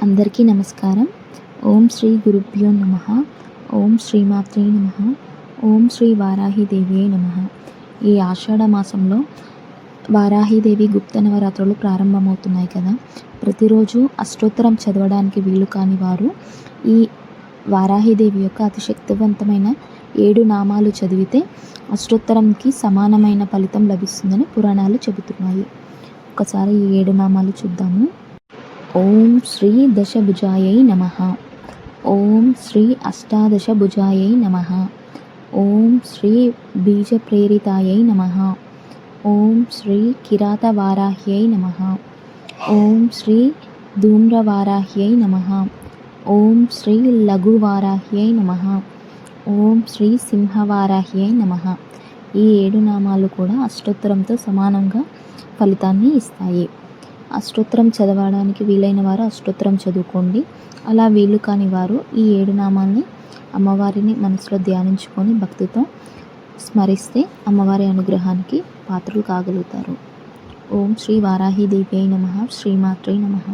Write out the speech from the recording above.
అందరికీ నమస్కారం. ఓం శ్రీ గురుభ్యో నమః. ఓం శ్రీమాత్రే నమః. ఓం శ్రీ వారాహిదేవియే నమః. ఈ ఆషాఢ మాసంలో వారాహిదేవి గుప్త నవరాత్రులు ప్రారంభమవుతున్నాయి కదా. ప్రతిరోజు అష్టోత్తరం చదవడానికి వీలు కాని వారు ఈ వారాహిదేవి యొక్క అతి శక్తివంతమైన 7 నామాలు చదివితే అష్టోత్తరంకి సమానమైన ఫలితం లభిస్తుందని పురాణాలు చెబుతున్నాయి. ఒకసారి ఈ 7 నామాలు చూద్దాము. ఓం శ్రీ దశభుజాయై నమః. ఓం శ్రీ అష్టాదశభుజాయై నమః. ఓం శ్రీ బీజప్రేరితాయై నమః. ఓం శ్రీ కిరాతవారాహ్యై నమః. ఓం శ్రీ ధూమ్రవారాహ్యై నమః. ఓం శ్రీ లఘువారాహ్యై నమః. ఓం శ్రీ సింహవారాహ్యై నమః. ఈ 7 నామాలు కూడా అష్టోత్తరంతో సమానంగా ఫలితాన్ని ఇస్తాయి. అష్టోత్తరం చదవడానికి వీలైన వారు అష్టోత్తరం చదువుకోండి. అలా వీలు కాని వారు ఈ 7 నామాల్ని అమ్మవారిని మనసులో ధ్యానించుకొని భక్తితో స్మరిస్తే అమ్మవారి అనుగ్రహానికి పాత్రలు కాగలుగుతారు. ఓం శ్రీ వారాహిదేవ్యై నమః. శ్రీమాత్రే నమః.